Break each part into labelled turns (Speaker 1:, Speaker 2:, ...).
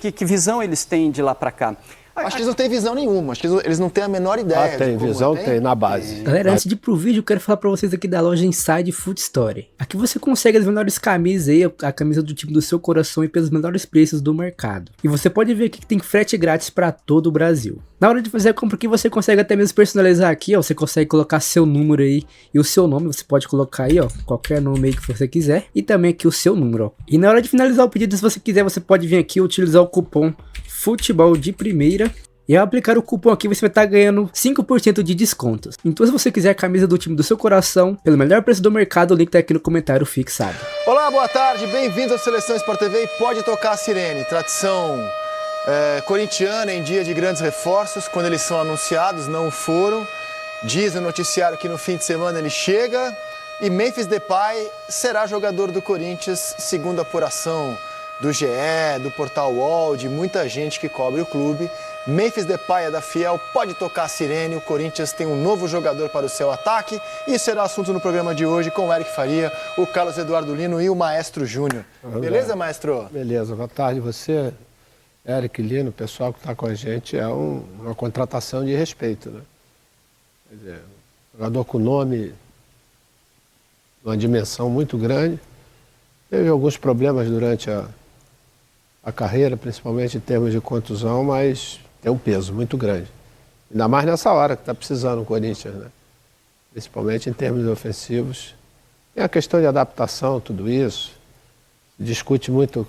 Speaker 1: Que visão eles têm de lá para cá?
Speaker 2: Acho que eles não têm visão nenhuma, acho que eles não têm a menor ideia.
Speaker 3: Tem visão, tem na base.
Speaker 4: Galera, antes de ir pro vídeo, eu quero falar pra vocês aqui da loja Inside Food Story. Aqui você consegue as melhores camisas aí, a camisa do time do seu coração e pelos menores preços do mercado. E você pode ver aqui que tem frete grátis pra todo o Brasil. Na hora de fazer a compra aqui, você consegue até mesmo personalizar aqui, ó. Você consegue colocar seu número aí e o seu nome. Você pode colocar aí, ó, qualquer nome aí que você quiser. E também aqui o seu número, ó. E na hora de finalizar o pedido, se você quiser, você pode vir aqui e utilizar o cupom Futebol de Primeira. E ao aplicar o cupom aqui, você vai estar ganhando 5% de descontos. Então, se você quiser a camisa do time do seu coração, pelo melhor preço do mercado, o link tá aqui no comentário fixado.
Speaker 2: Olá, boa tarde, bem-vindos à Seleção Sport TV e pode tocar a sirene. Tradição corintiana em dia de grandes reforços, quando eles são anunciados, não foram. Diz no noticiário que no fim de semana ele chega e Memphis Depay será jogador do Corinthians, segundo a apuração do GE, do Portal UOL, de muita gente que cobre o clube. Memphis Depay é da Fiel, pode tocar a sirene, o Corinthians tem um novo jogador para o seu ataque. Isso será assunto no programa de hoje com o Eric Faria, o Carlos Eduardo Lino e o Maestro Júnior. Beleza, Maestro?
Speaker 3: Beleza, boa tarde. Você, Eric Lino, o pessoal que está com a gente, é uma contratação de respeito, né? Quer dizer, jogador com nome, uma dimensão muito grande. Teve alguns problemas durante a carreira, principalmente em termos de contusão, mas tem um peso muito grande. Ainda mais nessa hora que está precisando o Corinthians, né? Principalmente em termos ofensivos. Tem a questão de adaptação, tudo isso. Discute muito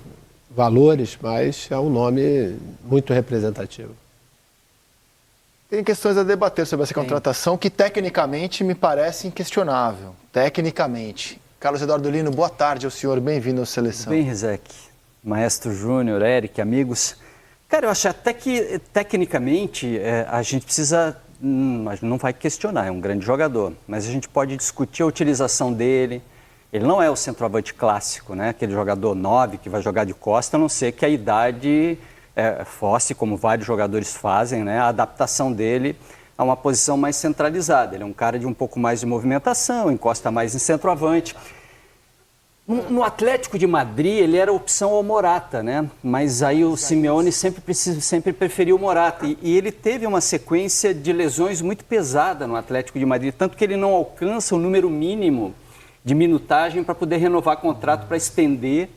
Speaker 3: valores, mas é um nome muito representativo.
Speaker 2: Tem questões a debater sobre essa contratação que tecnicamente me parece inquestionável. Tecnicamente. Carlos Eduardo Lino, boa tarde ao senhor, bem-vindo à Seleção.
Speaker 1: Bem, Rizek, Maestro Júnior, Eric, amigos. Cara, eu acho até que, tecnicamente, a gente precisa, não vai questionar, é um grande jogador, mas a gente pode discutir a utilização dele. Ele não é o centroavante clássico, né? Aquele jogador 9 que vai jogar de costa, a não ser que a idade force, como vários jogadores fazem, né? A adaptação dele a uma posição mais centralizada. Ele é um cara de um pouco mais de movimentação, encosta mais em centroavante. No Atlético de Madrid, ele era opção ao Morata, né? Mas aí o Simeone sempre preferiu o Morata. E ele teve uma sequência de lesões muito pesada no Atlético de Madrid, tanto que ele não alcança o número mínimo de minutagem para poder renovar contrato, para estender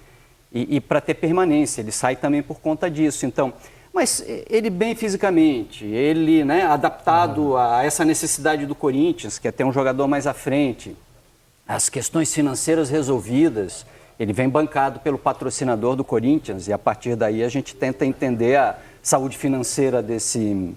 Speaker 1: e para ter permanência. Ele sai também por conta disso. Então, mas ele bem fisicamente, ele, né, adaptado a essa necessidade do Corinthians, que é ter um jogador mais à frente. As questões financeiras resolvidas, ele vem bancado pelo patrocinador do Corinthians e a partir daí a gente tenta entender a saúde financeira desse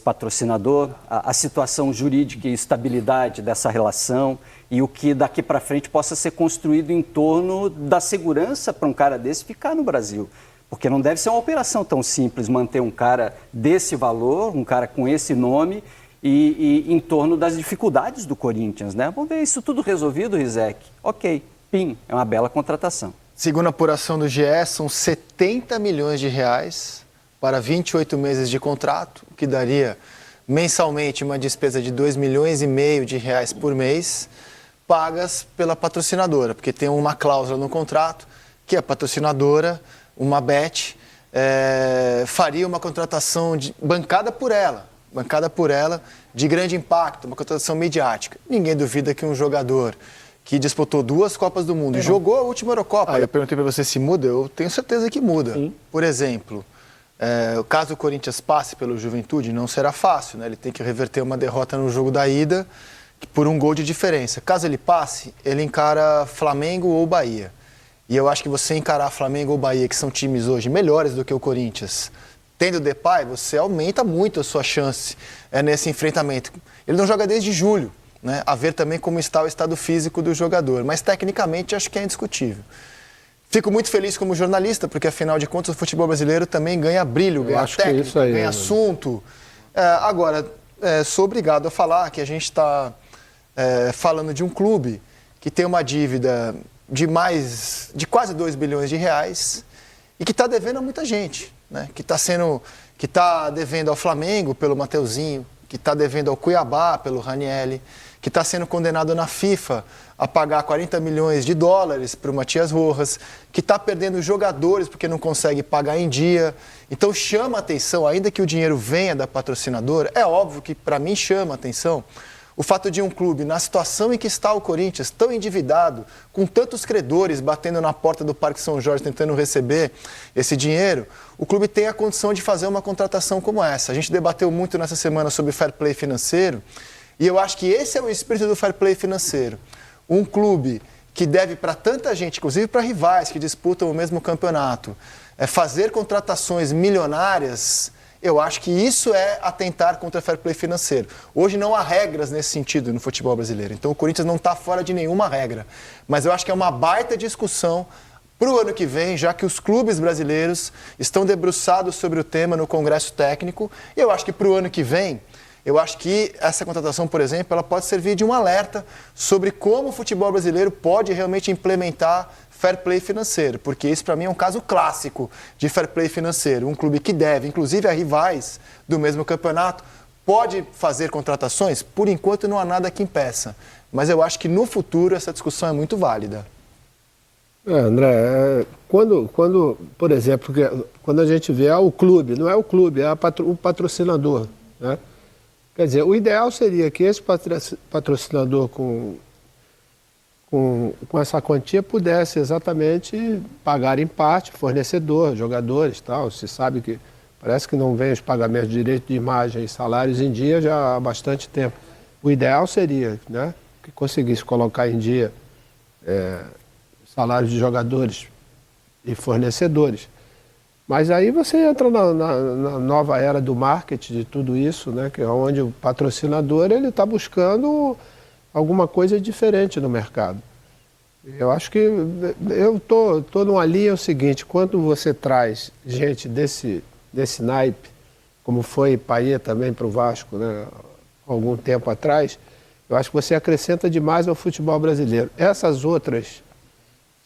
Speaker 1: patrocinador, a situação jurídica e estabilidade dessa relação e o que daqui para frente possa ser construído em torno da segurança para um cara desse ficar no Brasil. Porque não deve ser uma operação tão simples manter um cara desse valor, um cara com esse nome e em torno das dificuldades do Corinthians, né? Vamos ver isso tudo resolvido, Rizek? Ok, PIN, é uma bela contratação.
Speaker 2: Segundo a apuração do GE, são 70 milhões de reais para 28 meses de contrato, o que daria mensalmente uma despesa de 2,5 milhões de reais por mês, pagas pela patrocinadora, porque tem uma cláusula no contrato que a patrocinadora, uma Bet, faria uma contratação bancada por ela, de grande impacto, uma contratação midiática. Ninguém duvida que um jogador que disputou 2 Copas do Mundo, jogou a última Eurocopa, eu perguntei para você se muda, eu tenho certeza que muda. Sim. Por exemplo, caso o Corinthians passe pelo Juventude, não será fácil, né? Ele tem que reverter uma derrota no jogo da ida por 1 gol de diferença. Caso ele passe, ele encara Flamengo ou Bahia. E eu acho que você encarar Flamengo ou Bahia, que são times hoje melhores do que o Corinthians, tendo Depay, você aumenta muito a sua chance nesse enfrentamento. Ele não joga desde julho, né? A ver também como está o estado físico do jogador. Mas, tecnicamente, acho que é indiscutível. Fico muito feliz como jornalista, porque, afinal de contas, o futebol brasileiro também ganha brilho, ganha técnica, ganha assunto. Agora, sou obrigado a falar que a gente está falando de um clube que tem uma dívida de quase 2 bilhões de reais e que está devendo a muita gente, né? Que está devendo ao Flamengo pelo Mateuzinho, que está devendo ao Cuiabá pelo Ranieri, que está sendo condenado na FIFA a pagar 40 milhões de dólares para o Matias Rojas, que está perdendo jogadores porque não consegue pagar em dia. Então chama a atenção, ainda que o dinheiro venha da patrocinadora, é óbvio que para mim chama a atenção o fato de um clube, na situação em que está o Corinthians, tão endividado, com tantos credores batendo na porta do Parque São Jorge tentando receber esse dinheiro, o clube tem a condição de fazer uma contratação como essa. A gente debateu muito nessa semana sobre fair play financeiro e eu acho que esse é o espírito do fair play financeiro. Um clube que deve para tanta gente, inclusive para rivais que disputam o mesmo campeonato, fazer contratações milionárias. Eu acho que isso é atentar contra o fair play financeiro. Hoje não há regras nesse sentido no futebol brasileiro. Então o Corinthians não está fora de nenhuma regra. Mas eu acho que é uma baita discussão para o ano que vem, já que os clubes brasileiros estão debruçados sobre o tema no Congresso Técnico. E eu acho que para o ano que vem, eu acho que essa contratação, por exemplo, ela pode servir de um alerta sobre como o futebol brasileiro pode realmente implementar fair play financeiro, porque isso para mim é um caso clássico de fair play financeiro. Um clube que deve, inclusive a rivais do mesmo campeonato, pode fazer contratações? Por enquanto não há nada que impeça, mas eu acho que no futuro essa discussão é muito válida.
Speaker 3: André, quando, por exemplo, quando a gente vê o clube, não é o clube, é o patrocinador, né? Quer dizer, o ideal seria que esse patrocinador com essa quantia pudesse exatamente pagar em parte fornecedor, jogadores e tal. Se sabe que parece que não vem os pagamentos de direito de imagem e salários em dia já há bastante tempo. O ideal seria, né, que conseguisse colocar em dia salários de jogadores e fornecedores. Mas aí você entra na nova era do marketing de tudo isso, né, que é onde o patrocinador ele está buscando alguma coisa diferente no mercado. Eu acho que eu tô numa linha o seguinte: quando você traz gente desse naipe, como foi Payet também para o Vasco, né, algum tempo atrás, eu acho que você acrescenta demais ao futebol brasileiro. Essas outras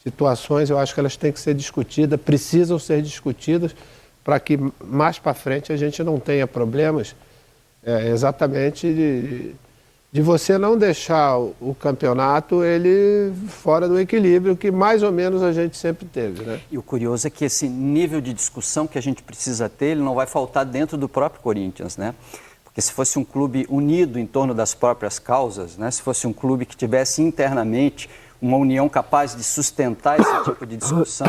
Speaker 3: situações, eu acho que elas têm que ser discutidas, precisam ser discutidas, para que mais para frente a gente não tenha problemas exatamente de você não deixar o campeonato ele fora do equilíbrio que mais ou menos a gente sempre teve, né?
Speaker 1: E o curioso é que esse nível de discussão que a gente precisa ter, ele não vai faltar dentro do próprio Corinthians, né? Porque se fosse um clube unido em torno das próprias causas, né? Se fosse um clube que tivesse internamente uma união capaz de sustentar esse tipo de discussão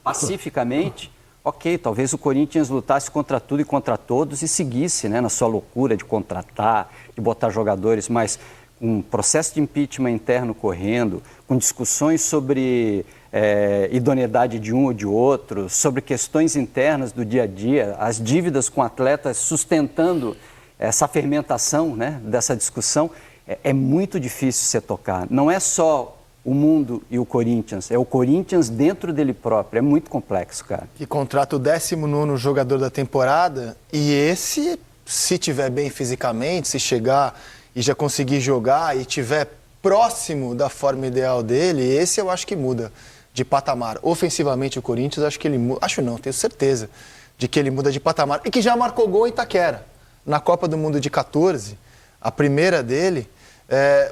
Speaker 1: pacificamente, ok, talvez o Corinthians lutasse contra tudo e contra todos e seguisse, né, na sua loucura de contratar, de botar jogadores, mas com um processo de impeachment interno correndo, com discussões sobre idoneidade de um ou de outro, sobre questões internas do dia a dia, as dívidas com atletas sustentando essa fermentação, né, dessa discussão, é muito difícil você tocar. Não é só o mundo e o Corinthians, é o Corinthians dentro dele próprio, é muito complexo, cara.
Speaker 2: E contrata o 19º jogador da temporada, e esse, se tiver bem fisicamente, se chegar e já conseguir jogar e tiver próximo da forma ideal dele, esse eu acho que muda de patamar. Ofensivamente o Corinthians, acho que ele muda, acho não, tenho certeza de que ele muda de patamar, e que já marcou gol em Itaquera. Na Copa do Mundo de 14, a primeira dele,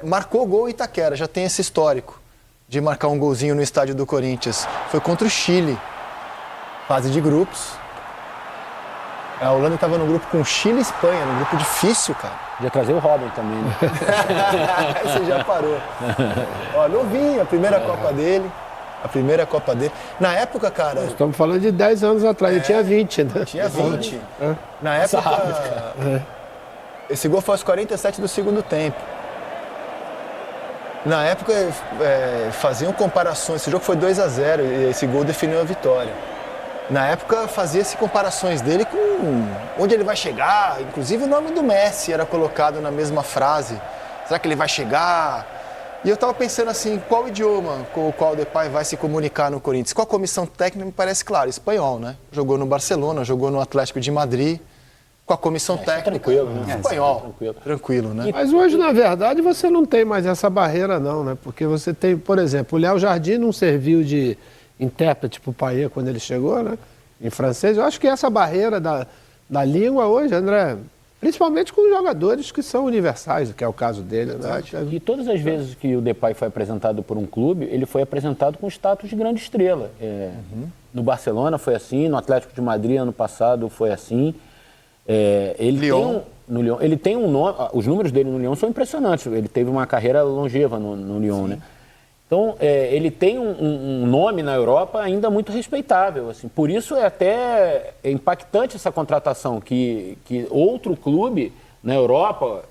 Speaker 2: marcou gol em Itaquera, já tem esse histórico de marcar um golzinho no estádio do Corinthians. Foi contra o Chile, fase de grupos. A Holanda estava no grupo com Chile e Espanha, num grupo difícil, cara.
Speaker 5: Já trazer o Robin também, né?
Speaker 2: Você já parou. Ó, novinho, a primeira Copa dele. A primeira Copa dele. Na época, cara...
Speaker 3: Nós estamos falando de 10 anos atrás, ele tinha 20, né?
Speaker 2: Tinha 20. Na época... Esse gol foi aos 47 do segundo tempo. Na época, faziam comparações. Esse jogo foi 2-0 e esse gol definiu a vitória. Na época, fazia-se comparações dele com onde ele vai chegar. Inclusive, o nome do Messi era colocado na mesma frase. Será que ele vai chegar? E eu estava pensando assim, qual idioma com o qual o Depay vai se comunicar no Corinthians? Com a comissão técnica, me parece claro, espanhol, né? Jogou no Barcelona, jogou no Atlético de Madrid. Com a comissão técnica,
Speaker 5: tranquilo, né?
Speaker 2: Espanhol, tranquilo, né?
Speaker 3: Mas hoje, na verdade, você não tem mais essa barreira, não, né? Porque você tem, por exemplo, o Léo Jardim não serviu de intérprete para o Payet quando ele chegou, né? Em francês. Eu acho que essa barreira da língua hoje, André, Principalmente com jogadores que são universais, que é o caso dele. Né?
Speaker 5: E todas as vezes que o Depay foi apresentado por um clube, ele foi apresentado com status de grande estrela. No Barcelona foi assim, no Atlético de Madrid ano passado foi assim. No Lyon, ele tem um nome, os números dele no Lyon são impressionantes. Ele teve uma carreira longeva no Lyon, né? Então, ele tem um nome na Europa ainda muito respeitável. Assim. Por isso é até impactante essa contratação, que outro clube na Europa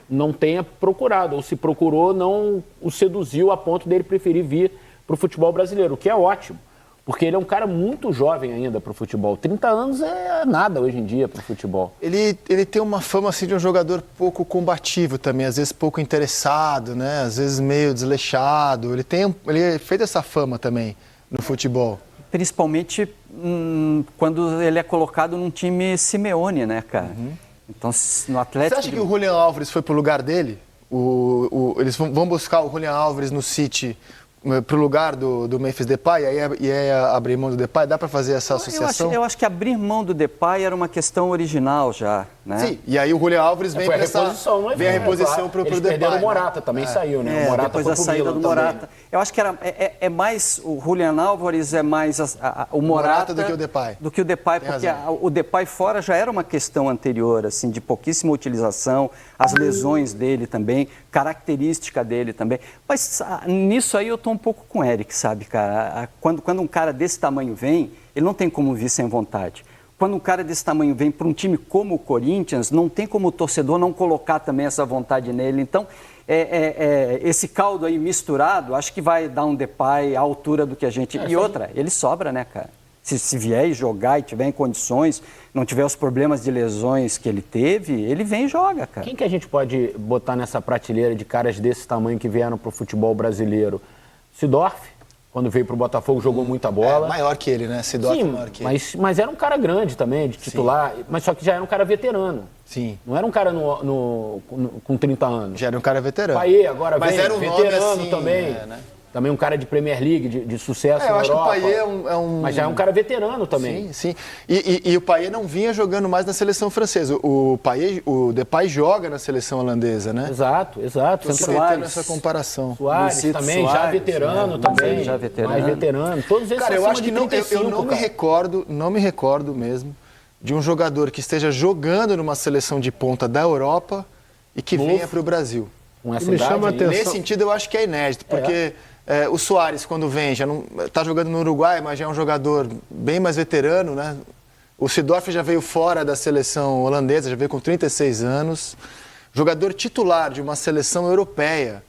Speaker 5: não tenha procurado, ou se procurou, não o seduziu a ponto dele preferir vir para o futebol brasileiro, o que é ótimo. Porque ele é um cara muito jovem ainda para o futebol. 30 anos é nada hoje em dia para o futebol.
Speaker 2: Ele tem uma fama assim, de um jogador pouco combativo também, às vezes pouco interessado, né? Às vezes meio desleixado. Ele fez essa fama também no futebol.
Speaker 1: Principalmente quando ele é colocado num time Simeone, né, cara? Então, no Atlético...
Speaker 2: Você acha que o Julián Álvares foi pro lugar dele? Eles vão buscar o Julián Álvares no City para o lugar do Memphis Depay e aí abrir mão do Depay? Dá para fazer essa associação?
Speaker 1: Eu acho que abrir mão do Depay era uma questão original já, né?
Speaker 2: Sim, e aí o Julián Álvares vem para essa...
Speaker 5: Vem
Speaker 2: a reposição para o Depay.
Speaker 5: Perderam o Morata, também saiu, né? O Morata
Speaker 1: depois da saída do Morata.
Speaker 5: Também.
Speaker 1: Eu acho que é mais... O Julián Álvares é mais o Morata
Speaker 2: do que o Depay.
Speaker 1: Do que o Depay, porque o Depay fora já era uma questão anterior, assim, de pouquíssima utilização, as lesões dele também, característica dele também. Mas nisso aí eu estou um pouco com o Eric, sabe, cara? Quando um cara desse tamanho vem, ele não tem como vir sem vontade. Quando um cara desse tamanho vem para um time como o Corinthians, não tem como o torcedor não colocar também essa vontade nele. Então, esse caldo aí misturado, acho que vai dar um Depay à altura do que a gente... E outra, ele sobra, né, cara? Se vier e jogar e tiver em condições, não tiver os problemas de lesões que ele teve, ele vem e joga, cara.
Speaker 5: Quem que a gente pode botar nessa prateleira de caras desse tamanho que vieram para o futebol brasileiro? Sidorf, quando veio para o Botafogo, jogou muita bola.
Speaker 2: Maior que ele, né? Sidorf é maior que ele.
Speaker 5: Mas era um cara grande também, de titular, mas só que já era um cara veterano.
Speaker 2: Sim.
Speaker 5: Não era um cara com 30 anos.
Speaker 2: Já era um cara veterano.
Speaker 5: Payet agora
Speaker 2: mas
Speaker 5: vem,
Speaker 2: era um
Speaker 5: veterano
Speaker 2: nome assim,
Speaker 5: também.
Speaker 2: né?
Speaker 5: Também um cara de Premier League, de sucesso na Europa.
Speaker 2: Eu acho que o Payet é um...
Speaker 5: Mas já é um cara veterano também.
Speaker 2: Sim, sim. E o Payet não vinha jogando mais na seleção francesa. O Depay joga na seleção holandesa, né?
Speaker 5: Exato.
Speaker 2: Aproveitando essa comparação.
Speaker 5: Soares também, já veterano também.
Speaker 1: Já veterano.
Speaker 5: Mais veterano. Todos esses
Speaker 2: cara, eu acho que
Speaker 5: eu
Speaker 2: não me recordo mesmo de um jogador que esteja jogando numa seleção de ponta da Europa e que venha para o Brasil.
Speaker 5: Com essa
Speaker 3: Me
Speaker 5: idade,
Speaker 3: chama a atenção.
Speaker 2: Nesse sentido, eu acho que é inédito, porque o Soares, quando vem, já não está jogando no Uruguai, mas já é um jogador bem mais veterano, né? O Sidorf já veio fora da seleção holandesa, já veio com 36 anos. Jogador titular de uma seleção europeia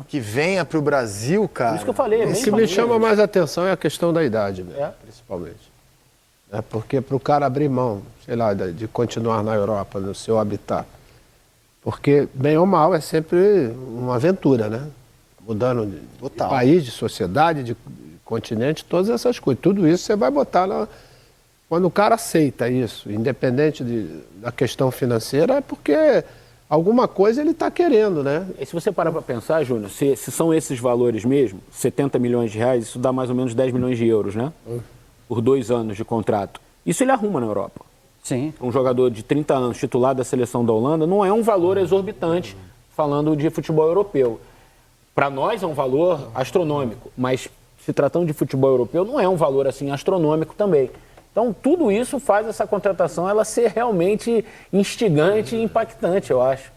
Speaker 2: que venha para o Brasil, cara.
Speaker 5: Por isso que eu falei.
Speaker 3: O que me chama mais atenção é a questão da idade, mesmo, principalmente. Porque para o cara abrir mão, sei lá, de continuar na Europa, no seu habitat. Porque, bem ou mal, é sempre uma aventura, né? Mudando de país, de sociedade, de continente, todas essas coisas. Tudo isso você vai botar lá. Quando o cara aceita isso, independente da questão financeira, é porque alguma coisa ele está querendo, né?
Speaker 5: E se você parar para pensar, Júnior, se são esses valores mesmo, 70 milhões de reais, isso dá mais ou menos 10 milhões de euros, né? Por 2 anos de contrato. Isso ele arruma na Europa.
Speaker 1: Sim.
Speaker 5: Um jogador de 30 anos, titular da seleção da Holanda, não é um valor exorbitante, falando de futebol europeu. Para nós é um valor astronômico, mas se tratando de futebol europeu, não é um valor assim astronômico também. Então, tudo isso faz essa contratação ela ser realmente instigante e impactante, eu acho.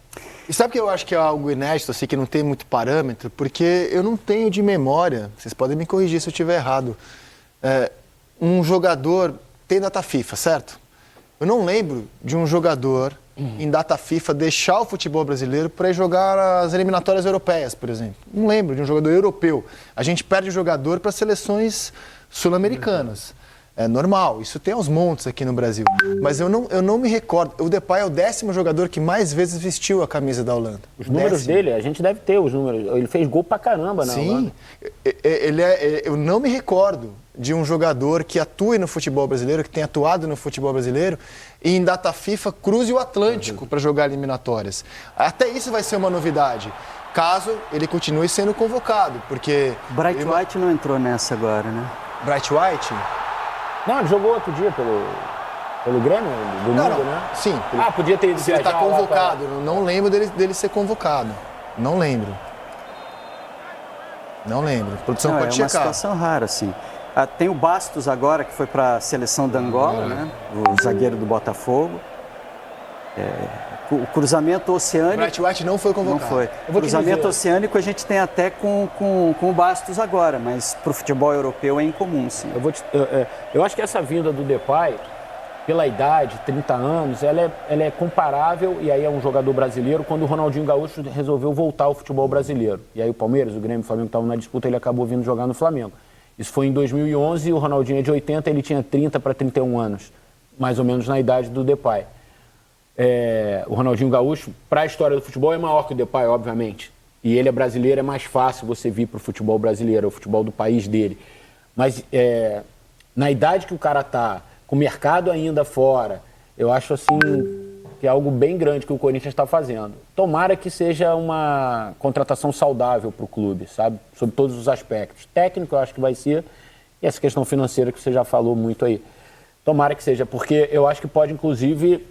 Speaker 2: E sabe que eu acho que é algo inédito, assim, que não tem muito parâmetro? Porque eu não tenho de memória, vocês podem me corrigir se eu estiver errado, um jogador tem data FIFA, certo? Eu não lembro de um jogador em data FIFA deixar o futebol brasileiro para ir jogar as eliminatórias europeias, por exemplo. Não lembro de um jogador europeu. A gente perde o jogador para seleções sul-americanas. É normal, isso tem aos montes aqui no Brasil. Mas eu não me recordo. O Depay é o 10º jogador que mais vezes vestiu a camisa da Holanda.
Speaker 5: Os números dele, a gente deve ter os números. Ele fez gol pra caramba na Holanda.
Speaker 2: Sim, eu não me recordo de um jogador que atue no futebol brasileiro, que tenha atuado no futebol brasileiro, e em data FIFA cruze o Atlântico para jogar eliminatórias. Até isso vai ser uma novidade, caso ele continue sendo convocado, porque...
Speaker 1: Bright White não entrou nessa agora, né?
Speaker 2: Bright White?
Speaker 5: Não, ele jogou outro dia Pelo Grêmio? Domingo,
Speaker 2: Não,
Speaker 5: né?
Speaker 2: sim.
Speaker 5: Podia ter ido
Speaker 2: Se ele está
Speaker 5: viajar lá
Speaker 2: convocado, não lembro dele ser convocado. Não lembro. Não lembro. A produção
Speaker 1: Não,
Speaker 2: pode
Speaker 1: é uma
Speaker 2: checar.
Speaker 1: situação rara, assim. Tem o Bastos agora, que foi para a seleção da Angola, né? O zagueiro do Botafogo. O cruzamento oceânico...
Speaker 2: Bright White não foi
Speaker 1: Não
Speaker 2: convocado.
Speaker 1: foi. O cruzamento oceânico a gente tem até com o Bastos agora, mas para o futebol europeu é incomum, sim.
Speaker 5: Eu acho que essa vinda do Depay, pela idade, 30 anos, ela é comparável, e aí é um jogador brasileiro, quando o Ronaldinho Gaúcho resolveu voltar ao futebol brasileiro. E aí o Palmeiras, o Grêmio e o Flamengo estavam na disputa, ele acabou vindo jogar no Flamengo. Isso foi em 2011, o Ronaldinho é de 80, ele tinha 30 para 31 anos, mais ou menos na idade do Depay. O Ronaldinho Gaúcho, para a história do futebol, é maior que o Depay, obviamente. E ele é brasileiro, é mais fácil você vir para o futebol brasileiro, é o futebol do país dele. Mas na idade que o cara está, com o mercado ainda fora, eu acho assim que é algo bem grande que o Corinthians está fazendo. Tomara que seja uma contratação saudável para o clube, sabe? Sobre todos os aspectos. Técnico, eu acho que vai ser, e essa questão financeira que você já falou muito aí. Tomara que seja, porque eu acho que pode, inclusive,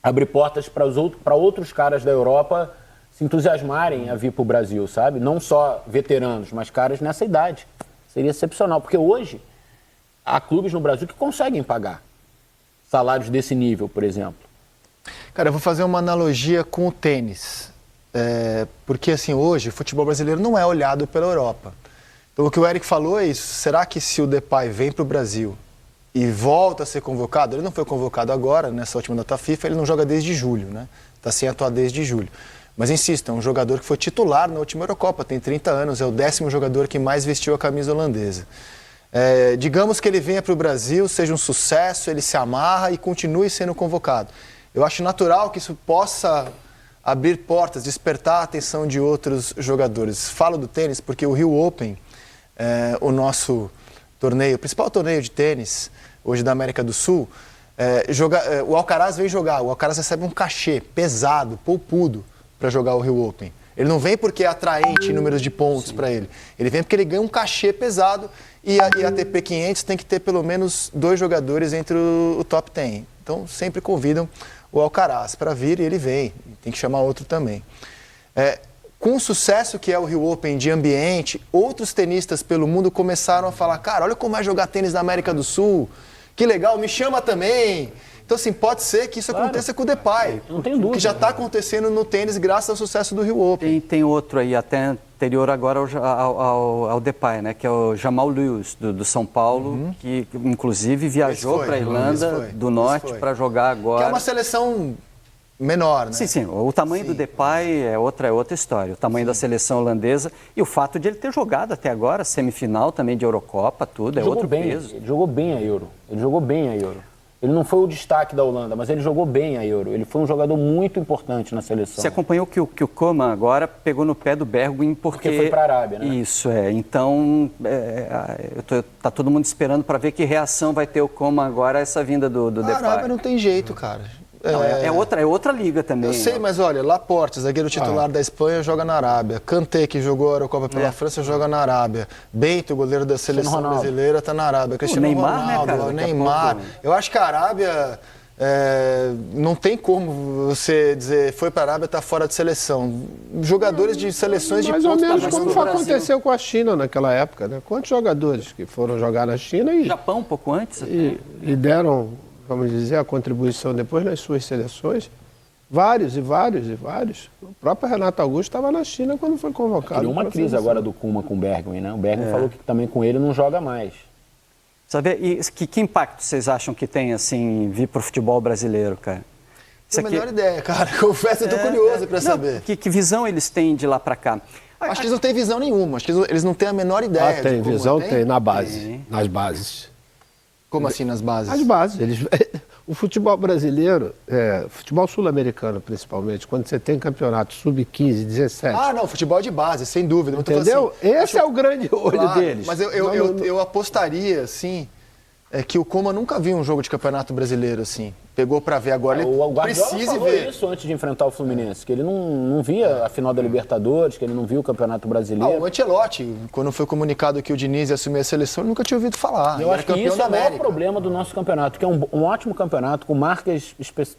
Speaker 5: abrir portas para outros caras da Europa se entusiasmarem a vir para o Brasil, sabe? Não só veteranos, mas caras nessa idade. Seria excepcional, porque hoje há clubes no Brasil que conseguem pagar salários desse nível, por exemplo.
Speaker 2: Cara, eu vou fazer uma analogia com o tênis. Porque, assim, hoje o futebol brasileiro não é olhado pela Europa. Então, o que o Eric falou é isso. Será que se o Depay vem para o Brasil e volta a ser convocado, ele não foi convocado agora, nessa última data FIFA, ele não joga desde julho, né? Está sem atuar desde julho. Mas insisto, é um jogador que foi titular na última Eurocopa, tem 30 anos, é o 10º jogador que mais vestiu a camisa holandesa. Digamos que ele venha para o Brasil, seja um sucesso, ele se amarra e continue sendo convocado. Eu acho natural que isso possa abrir portas, despertar a atenção de outros jogadores. Falo do tênis porque o Rio Open, o nosso torneio, o principal torneio de tênis hoje da América do Sul, o Alcaraz vem jogar. O Alcaraz recebe um cachê pesado, poupudo, para jogar o Rio Open. Ele não vem porque é atraente em números de pontos para ele. Ele vem porque ele ganha um cachê pesado e a ATP 500 tem que ter pelo menos 2 jogadores entre o top 10. Então sempre convidam o Alcaraz para vir e ele vem. Tem que chamar outro também. Com o sucesso que é o Rio Open de ambiente, outros tenistas pelo mundo começaram a falar: cara, olha como é jogar tênis na América do Sul, que legal, me chama também. Então, assim, pode ser que isso aconteça com o Depay.
Speaker 5: Não tem dúvida.
Speaker 2: Que já está acontecendo no tênis graças ao sucesso do Rio Open.
Speaker 1: Tem outro aí, até anterior agora ao Depay, né? Que é o Jamal Lewis, do São Paulo, que inclusive viajou para a Irlanda do Norte para jogar agora.
Speaker 2: Que é uma seleção menor, né?
Speaker 1: Sim. O tamanho do Depay é outra história. O tamanho da seleção holandesa e o fato de ele ter jogado até agora, semifinal também de Eurocopa, tudo, é outro peso.
Speaker 5: Ele jogou bem a Euro. Ele não foi o destaque da Holanda, mas ele jogou bem a Euro. Ele foi um jogador muito importante na seleção.
Speaker 1: Você acompanhou que o Koeman agora pegou no pé do Bergwijn porque
Speaker 5: foi para a Arábia, né?
Speaker 1: Isso, Então, tá todo mundo esperando para ver que reação vai ter o Koeman agora a essa vinda do Depay.
Speaker 2: A Arábia não tem jeito, cara.
Speaker 1: Não, é outra liga também.
Speaker 2: Eu sei, mas olha, Laporte, zagueiro titular da Espanha, joga na Arábia. Kanté, que jogou a Eurocopa pela França, joga na Arábia. Bento, goleiro da seleção brasileira, está na Arábia. Cristiano
Speaker 1: Neymar,
Speaker 2: Ronaldo,
Speaker 1: né, cara?
Speaker 2: o Neymar. Eu acho que a Arábia não tem como você dizer foi para a Arábia, está fora de seleção. Jogadores de seleções de
Speaker 3: mais ou
Speaker 2: ponta
Speaker 3: menos
Speaker 2: tamanho
Speaker 3: como
Speaker 2: do Brasil.
Speaker 3: aconteceu com a China naquela época, né? Quantos jogadores que foram jogar na China
Speaker 1: Japão um pouco antes.
Speaker 3: e deram, vamos dizer, a contribuição depois nas suas seleções? Vários. O próprio Renato Augusto estava na China quando foi convocado.
Speaker 5: Criou uma crise agora do Koeman com o Bergwijn, né? O Bergwijn falou que também com ele não joga mais.
Speaker 1: Sabe, e que impacto vocês acham que tem, assim, vir para o futebol brasileiro, cara?
Speaker 2: Não tenho a menor ideia, cara. Confesso, eu estou curioso para saber.
Speaker 1: Que visão eles têm de lá para cá?
Speaker 2: Acho que eles não têm visão nenhuma. Acho que eles não têm a menor ideia.
Speaker 3: Tem
Speaker 2: de como
Speaker 3: visão, tem na base, nas bases.
Speaker 2: Como assim nas bases?
Speaker 3: As bases. O futebol brasileiro, futebol sul-americano principalmente, quando você tem campeonato sub-15, 17.
Speaker 2: Ah, não, futebol de base, sem dúvida. Não tô
Speaker 3: entendeu?
Speaker 2: assim,
Speaker 3: Esse é o grande olho deles.
Speaker 2: Mas eu apostaria, assim, é que o Coma nunca viu um jogo de Campeonato Brasileiro assim. Pegou para ver agora, ele
Speaker 5: O Guardiola
Speaker 2: precisa
Speaker 5: falou
Speaker 2: ver.
Speaker 5: isso antes de enfrentar o Fluminense, que ele não via a final da Libertadores, que ele não viu o Campeonato Brasileiro.
Speaker 2: O Ancelotti, quando foi comunicado que o Diniz ia assumir a seleção, eu nunca tinha ouvido falar.
Speaker 5: Eu
Speaker 2: Ele
Speaker 5: acho que
Speaker 2: era campeão
Speaker 5: isso é
Speaker 2: da
Speaker 5: o maior
Speaker 2: América.
Speaker 5: problema do nosso campeonato, que é um ótimo campeonato, com marcas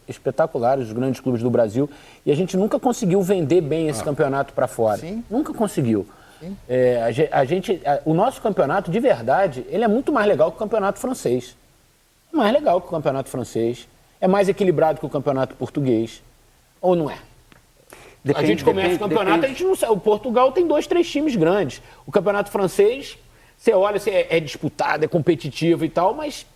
Speaker 5: espetaculares dos grandes clubes do Brasil, e a gente nunca conseguiu vender bem esse campeonato para fora.
Speaker 2: Sim.
Speaker 5: Nunca conseguiu. O nosso campeonato, de verdade, ele é muito mais legal que o campeonato francês. É mais legal que o campeonato francês. É mais equilibrado que o campeonato português. Ou não é? A gente começa o campeonato, a gente não sabe. O Portugal tem 2, 3 times grandes. O campeonato francês, você olha, é disputado, é competitivo e tal, mas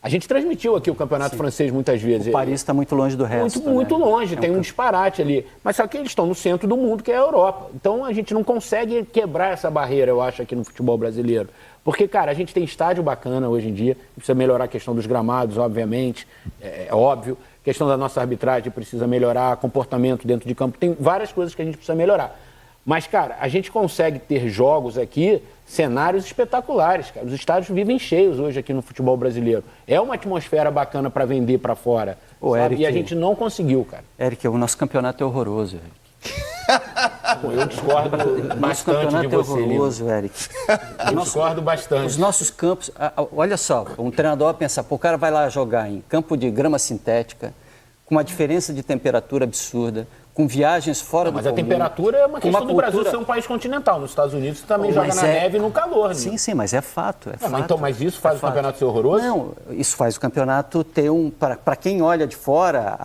Speaker 5: a gente transmitiu aqui o campeonato francês muitas vezes.
Speaker 1: O Paris está muito longe do resto.
Speaker 5: Muito
Speaker 1: né?
Speaker 5: longe, tem um disparate ali. Mas só que eles estão no centro do mundo, que é a Europa. Então a gente não consegue quebrar essa barreira, eu acho, aqui no futebol brasileiro. Porque, cara, a gente tem estádio bacana hoje em dia, precisa melhorar a questão dos gramados, obviamente, é óbvio. A questão da nossa arbitragem precisa melhorar, comportamento dentro de campo, tem várias coisas que a gente precisa melhorar. Mas, cara, a gente consegue ter jogos aqui, cenários espetaculares, cara. Os estádios vivem cheios hoje aqui no futebol brasileiro. É uma atmosfera bacana para vender para fora, sabe?
Speaker 1: Eric,
Speaker 5: E a gente não conseguiu, cara.
Speaker 1: Eric, o nosso campeonato é horroroso, Eric.
Speaker 5: Pô, eu discordo
Speaker 1: Nosso
Speaker 5: bastante de
Speaker 1: campeonato é
Speaker 5: você, Lima.
Speaker 1: horroroso, Eric.
Speaker 5: Eu discordo bastante.
Speaker 1: Os nossos campos, olha só, um treinador pensa, pô, o cara vai lá jogar em campo de grama sintética, com uma diferença de temperatura absurda, com viagens fora do
Speaker 5: Mas a
Speaker 1: comum,
Speaker 5: temperatura é uma
Speaker 1: com
Speaker 5: questão do Brasil
Speaker 1: cultura-
Speaker 5: ser um país continental. Nos Estados Unidos você também joga
Speaker 1: Mas
Speaker 5: na neve e no calor. Né?
Speaker 1: Sim, mas é fato.
Speaker 5: Mas isso faz o campeonato ser horroroso?
Speaker 1: Não, isso faz o campeonato ter para quem olha de fora,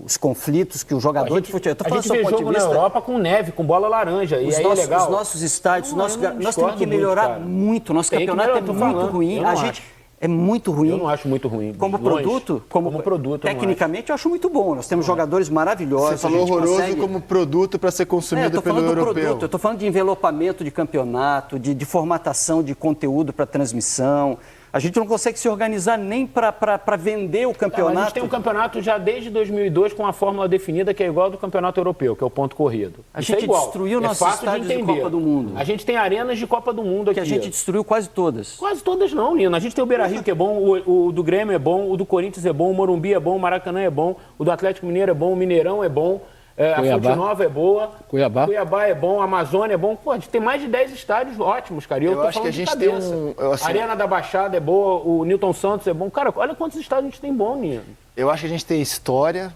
Speaker 1: os conflitos que o jogador de futebol... Eu tô
Speaker 5: A
Speaker 1: falando
Speaker 5: gente
Speaker 1: do seu
Speaker 5: vê
Speaker 1: ponto
Speaker 5: jogo
Speaker 1: de
Speaker 5: na
Speaker 1: vista,
Speaker 5: Europa com neve, com bola laranja, e aí é legal.
Speaker 1: Os nossos estádios,
Speaker 5: Eu
Speaker 1: nós
Speaker 5: não
Speaker 1: temos
Speaker 5: discordo
Speaker 1: que
Speaker 5: muito,
Speaker 1: melhorar
Speaker 5: cara.
Speaker 1: muito. Nosso
Speaker 5: Tem que
Speaker 1: campeonato é
Speaker 5: melhorar, tô
Speaker 1: muito
Speaker 5: falando.
Speaker 1: ruim.
Speaker 5: Eu não
Speaker 1: A
Speaker 5: acho.
Speaker 1: gente é muito ruim.
Speaker 5: Eu não acho muito ruim.
Speaker 1: Como
Speaker 5: longe.
Speaker 1: produto,
Speaker 5: como produto, eu não
Speaker 1: tecnicamente eu acho muito bom. Nós temos jogadores maravilhosos.
Speaker 2: Você falou
Speaker 1: a gente
Speaker 2: horroroso
Speaker 1: consegue-
Speaker 2: como produto para ser
Speaker 1: eu
Speaker 2: consumido
Speaker 1: tô
Speaker 2: pelo
Speaker 1: falando do
Speaker 2: europeu.
Speaker 1: produto, eu estou falando de envelopamento de campeonato, de formatação de conteúdo para transmissão. A gente não consegue se organizar nem para vender o campeonato.
Speaker 5: A gente tem um campeonato já desde 2002 com a fórmula definida que é igual ao do campeonato europeu, que é o ponto corrido.
Speaker 1: A
Speaker 5: Isso
Speaker 1: gente
Speaker 5: é igual.
Speaker 1: destruiu
Speaker 5: é
Speaker 1: nossos
Speaker 5: fácil
Speaker 1: estádios de
Speaker 5: entender.
Speaker 1: Copa do Mundo.
Speaker 5: A gente tem arenas de Copa do Mundo aqui.
Speaker 1: que a gente destruiu quase todas.
Speaker 5: Quase todas não, Nino. A gente tem o Beira-Rio que é bom, o do Grêmio é bom, o do Corinthians é bom, o Morumbi é bom, o Maracanã é bom, o do Atlético Mineiro é bom, o Mineirão é bom, a
Speaker 3: Cuiabá.
Speaker 5: Fonte Nova é boa,
Speaker 3: Cuiabá
Speaker 5: é bom, a Amazônia é bom. Pô, a gente tem mais de 10 estádios ótimos, cara. E eu tô
Speaker 2: acho que
Speaker 5: falando
Speaker 2: a
Speaker 5: de
Speaker 2: gente tem
Speaker 5: cabeça.
Speaker 2: assim,
Speaker 5: A Arena da Baixada é boa, o Newton Santos é bom. Cara, olha quantos estádios a gente tem bom, Nino.
Speaker 2: Eu acho que a gente tem história,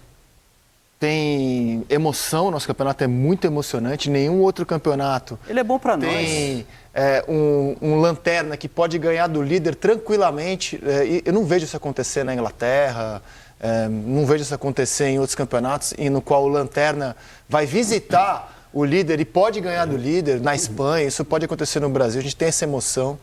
Speaker 2: tem emoção, nosso campeonato é muito emocionante, nenhum outro campeonato
Speaker 1: Ele é bom para nós.
Speaker 2: tem um lanterna que pode ganhar do líder tranquilamente. E eu não vejo isso acontecer na Inglaterra, não vejo isso acontecer em outros campeonatos, no qual o lanterna vai visitar o líder e pode ganhar do líder. Na Espanha, isso pode acontecer no Brasil, a gente tem essa emoção.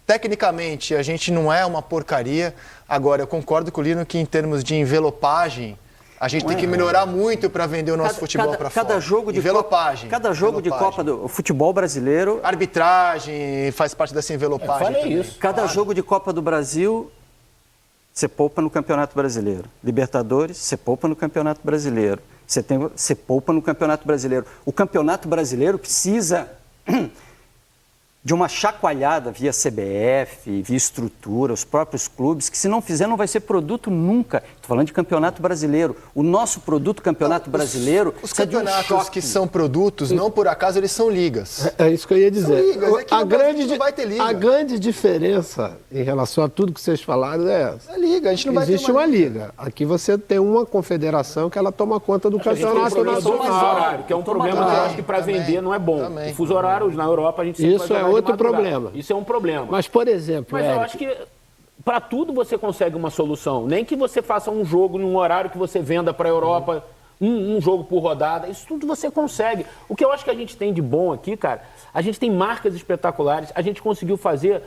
Speaker 2: Tecnicamente, a gente não é uma porcaria. Agora, eu concordo com o Lino que em termos de envelopagem, a gente tem que melhorar muito para vender o nosso futebol para fora.
Speaker 1: Cada jogo de
Speaker 2: envelopagem.
Speaker 1: Cada jogo de
Speaker 2: envelopagem.
Speaker 1: Copa do futebol brasileiro,
Speaker 2: Arbitragem faz parte dessa envelopagem.
Speaker 5: falei
Speaker 2: também.
Speaker 5: isso.
Speaker 1: cada jogo de Copa do Brasil, você poupa no Campeonato Brasileiro. Libertadores, você poupa no Campeonato Brasileiro. Você poupa no Campeonato Brasileiro. O Campeonato Brasileiro precisa de uma chacoalhada via CBF, via estrutura, os próprios clubes, que se não fizer não vai ser produto nunca. Estou falando de Campeonato Brasileiro. O nosso produto Campeonato Brasileiro
Speaker 2: Os
Speaker 1: precisa de um
Speaker 2: campeonatos
Speaker 1: choque.
Speaker 2: que são produtos, não por acaso, eles são ligas.
Speaker 3: É isso que eu ia dizer.
Speaker 2: São ligas, é que
Speaker 3: a,
Speaker 2: no Brasil
Speaker 3: grande,
Speaker 2: não vai ter liga.
Speaker 3: a grande diferença em relação a tudo que vocês falaram é essa.
Speaker 2: É liga, a gente não vai ter
Speaker 3: Existe uma liga. Aqui você tem uma confederação que ela toma conta do
Speaker 5: A gente tem um
Speaker 3: campeonato
Speaker 5: problema do fuso
Speaker 3: nacional.
Speaker 5: horário, que é um problema que eu acho que para
Speaker 2: Também,
Speaker 5: vender não é bom.
Speaker 2: também.
Speaker 5: O fuso horário na Europa a gente sempre
Speaker 3: Isso
Speaker 5: vai
Speaker 3: é
Speaker 5: jogar de
Speaker 3: outro
Speaker 5: madrugada.
Speaker 3: problema.
Speaker 5: Isso é um problema.
Speaker 3: Mas, por exemplo,
Speaker 5: Mas eu
Speaker 3: Eric,
Speaker 5: acho que para tudo você consegue uma solução. Nem que você faça um jogo num horário que você venda para a Europa, um jogo por rodada. Isso tudo você consegue. O que eu acho que a gente tem de bom aqui, cara, a gente tem marcas espetaculares. A gente conseguiu fazer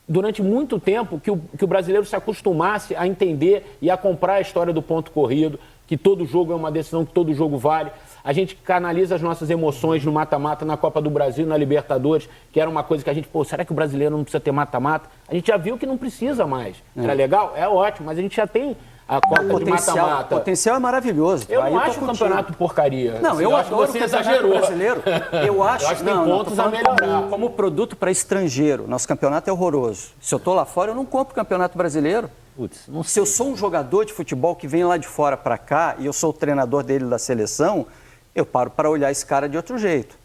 Speaker 5: durante muito tempo que o brasileiro se acostumasse a entender e a comprar a história do ponto corrido, que todo jogo é uma decisão, que todo jogo vale. A gente canaliza as nossas emoções no mata-mata, na Copa do Brasil, na Libertadores, que era uma coisa que a gente, será que o brasileiro não precisa ter mata-mata? A gente já viu que não precisa mais. Era legal? É ótimo, mas a gente já tem a Copa
Speaker 1: O
Speaker 5: de
Speaker 1: potencial,
Speaker 5: mata-mata.
Speaker 1: potencial é maravilhoso.
Speaker 5: Eu
Speaker 1: Aí
Speaker 5: não
Speaker 1: tô
Speaker 5: acho o
Speaker 1: contigo.
Speaker 5: campeonato porcaria.
Speaker 1: Não,
Speaker 5: Assim,
Speaker 1: eu
Speaker 5: acho que
Speaker 1: adoro
Speaker 5: você
Speaker 1: o campeonato
Speaker 5: exagerou.
Speaker 1: brasileiro. Eu acho,
Speaker 5: Eu acho que tem
Speaker 1: não,
Speaker 5: pontos
Speaker 1: tô
Speaker 5: a
Speaker 1: falando
Speaker 5: melhorar.
Speaker 1: como produto para estrangeiro. Nosso campeonato é horroroso. Se eu tô lá fora, eu não compro o campeonato brasileiro.
Speaker 5: Putz, não
Speaker 1: Se eu sou um jogador de futebol que vem lá de fora para cá e eu sou o treinador dele da seleção, eu paro para olhar esse cara de outro jeito.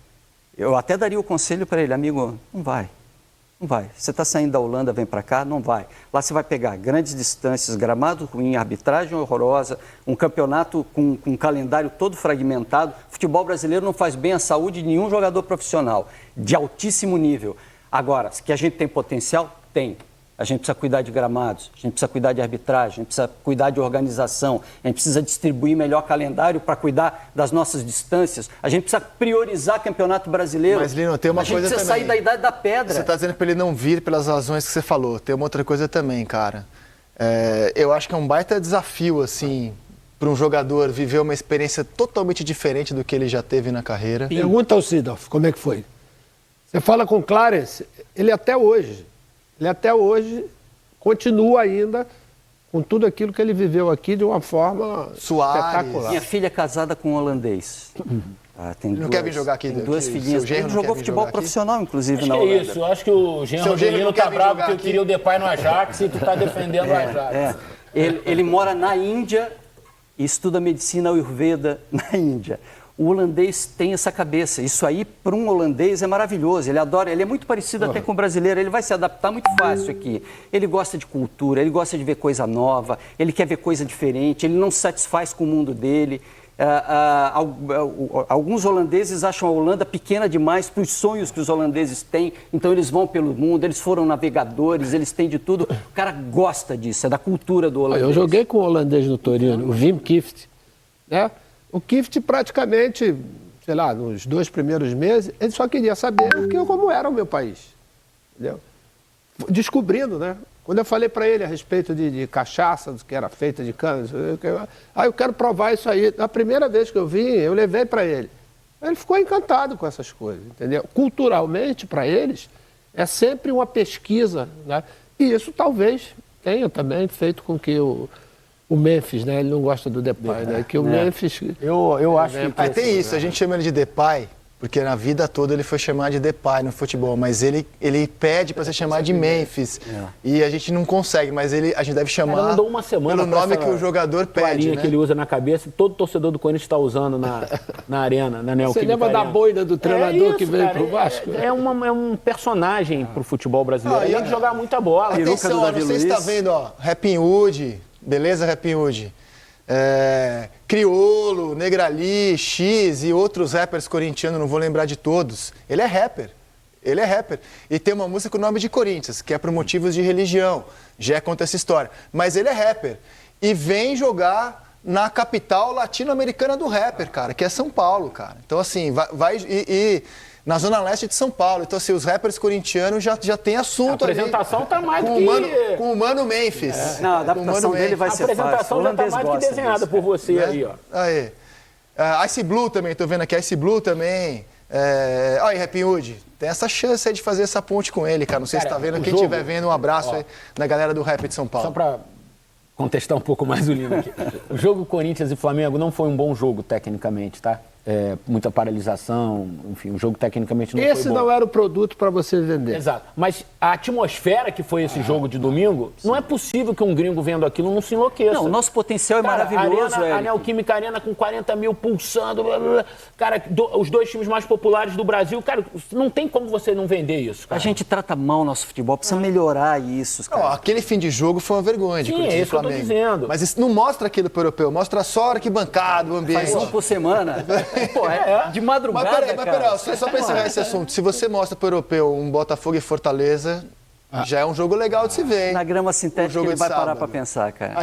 Speaker 1: Eu até daria o conselho para ele, amigo, não vai. Não vai. Você está saindo da Holanda, vem para cá, não vai. Lá você vai pegar grandes distâncias, gramado ruim, arbitragem horrorosa, um campeonato com um calendário todo fragmentado. O futebol brasileiro não faz bem à saúde de nenhum jogador profissional, de altíssimo nível. Agora, que a gente tem potencial? Tem. A gente precisa cuidar de gramados, a gente precisa cuidar de arbitragem, a gente precisa cuidar de organização, a gente precisa distribuir melhor calendário para cuidar das nossas distâncias, a gente precisa priorizar campeonato brasileiro.
Speaker 2: Mas, Lino, tem uma coisa
Speaker 1: também. A gente precisa sair da idade da pedra.
Speaker 2: Você está dizendo para ele não vir pelas razões que você falou. Tem uma outra coisa também, cara. Eu acho que é um baita desafio, assim, para um jogador viver uma experiência totalmente diferente do que ele já teve na carreira.
Speaker 3: Pergunta ao Sidorf, como é que foi? Você fala com o Clarence, ele até hoje continua ainda com tudo aquilo que ele viveu aqui de uma forma
Speaker 2: Suárez.
Speaker 3: espetacular.
Speaker 1: Minha filha é casada com um holandês. Tem
Speaker 2: Ele não quer vir jogar aqui?
Speaker 1: Tem duas
Speaker 2: aqui,
Speaker 1: filhinhas.
Speaker 2: seu genro
Speaker 1: Ele
Speaker 2: não
Speaker 1: jogou
Speaker 2: quer vir
Speaker 1: futebol
Speaker 2: jogar aqui?
Speaker 1: profissional, inclusive,
Speaker 5: Acho
Speaker 1: na
Speaker 5: que é
Speaker 1: Holanda.
Speaker 5: isso. Eu acho que o
Speaker 2: Seu
Speaker 5: Genro
Speaker 2: genro não
Speaker 5: tá
Speaker 2: quer vir
Speaker 5: bravo
Speaker 2: jogar
Speaker 5: porque eu
Speaker 2: aqui?
Speaker 5: queria o Depay no Ajax e tu tá defendendo o Ajax.
Speaker 1: Ele mora na Índia e estuda medicina Ayurveda na Índia. O holandês tem essa cabeça. Isso aí, para um holandês, é maravilhoso. Ele adora, ele é muito parecido até com o brasileiro. Ele vai se adaptar muito fácil aqui. Ele gosta de cultura, ele gosta de ver coisa nova, ele quer ver coisa diferente, ele não se satisfaz com o mundo dele. Alguns holandeses acham a Holanda pequena demais para os sonhos que os holandeses têm, então eles vão pelo mundo, eles foram navegadores, eles têm de tudo. O cara gosta disso, é da cultura do holandês.
Speaker 3: Eu joguei com o holandês no Torino, o Wim Kieft, né? O Kieft praticamente, sei lá, nos 2 primeiros meses, ele só queria saber como era o meu país, entendeu? Descobrindo, né? Quando eu falei para ele a respeito de cachaça, do que era feita de cana, eu quero provar isso aí. Na primeira vez que eu vim, eu levei para ele. Ele ficou encantado com essas coisas, entendeu? Culturalmente, para eles, é sempre uma pesquisa, né? E isso talvez tenha também feito com que o Memphis, né? Ele não gosta do Depay, né? Que o Memphis...
Speaker 5: Eu acho que...
Speaker 2: Tem isso, a gente chama ele de Depay, porque na vida toda ele foi chamado de Depay no futebol, mas ele pede para ser chamado de Memphis. E a gente não consegue, mas a gente deve chamar
Speaker 5: Cara, uma semana
Speaker 2: pelo nome que o jogador pede, né?
Speaker 5: que ele usa na cabeça, todo torcedor do Corinthians está usando na arena, na Neoquímica
Speaker 3: Você lembra da
Speaker 5: Arena.
Speaker 3: boina do treinador
Speaker 5: isso,
Speaker 3: que veio
Speaker 5: cara,
Speaker 3: pro Vasco?
Speaker 5: É um personagem pro futebol brasileiro. Além de jogar muita bola.
Speaker 2: Atenção,
Speaker 1: do
Speaker 2: ó,
Speaker 1: Davi
Speaker 2: não sei se está
Speaker 1: Luiz.
Speaker 2: vendo, ó, Rapping Hood, beleza, Rapping Hood? Criolo, Negrali, X e outros rappers corintianos, não vou lembrar de todos. Ele é rapper. E tem uma música com o nome de Corinthians, que é por motivos de religião. Já conta essa história. Mas ele é rapper. E vem jogar na capital latino-americana do rapper, cara, que é São Paulo, cara. Então, assim, na zona leste de São Paulo. Então, assim, os rappers corintianos já tem assunto ali.
Speaker 5: A apresentação tá mais do
Speaker 2: Com o Mano Memphis.
Speaker 1: Não, a adaptação dele vai
Speaker 5: A
Speaker 1: ser fácil.
Speaker 5: apresentação já tá
Speaker 1: holandês
Speaker 5: mais do que
Speaker 1: gosta
Speaker 5: desenhada
Speaker 1: disso,
Speaker 5: por você
Speaker 2: Né?
Speaker 5: aí, ó.
Speaker 2: Aí. Ice Blue também, tô vendo aqui. Ice Blue também. Olha aí, Rapping Hood. Tem essa chance aí de fazer essa ponte com ele, cara. Não sei se tá vendo. Quem estiver vendo, um abraço aí na galera do rap de São Paulo.
Speaker 5: Só para contestar um pouco mais o Lino aqui. O jogo Corinthians e Flamengo não foi um bom jogo tecnicamente, tá? Muita paralisação, enfim, o jogo tecnicamente não foi bom.
Speaker 3: Esse não era o produto para você vender.
Speaker 5: Exato. Mas a atmosfera que foi esse jogo de domingo, não é possível que um gringo vendo aquilo não se enlouqueça.
Speaker 1: Não, o nosso potencial é
Speaker 5: Cara,
Speaker 1: maravilhoso,
Speaker 5: a Neoquímica Arena com 40 mil pulsando, blá, blá, blá. Cara, os 2 times mais populares do Brasil, cara, não tem como você não vender isso, cara.
Speaker 1: A gente trata mal o nosso futebol, precisa melhorar isso,
Speaker 2: Não,
Speaker 1: cara.
Speaker 2: aquele fim de jogo foi uma vergonha de
Speaker 5: Sim,
Speaker 2: Corinthians
Speaker 5: é
Speaker 2: e
Speaker 5: isso que eu tô
Speaker 2: Flamengo.
Speaker 5: dizendo.
Speaker 2: Mas isso não mostra aquilo pro europeu, mostra só a arquibancada, o ambiente.
Speaker 1: Faz um por semana. Pô, de madrugada,
Speaker 2: Mas peraí,
Speaker 1: cara.
Speaker 2: só pra encerrar esse assunto. Se você mostra pro europeu um Botafogo e Fortaleza, já é um jogo legal de se ver, hein?
Speaker 1: Na grama
Speaker 2: O
Speaker 1: sintética
Speaker 2: jogo
Speaker 1: ele
Speaker 2: de
Speaker 1: vai parar
Speaker 2: sábado.
Speaker 1: pra pensar, cara.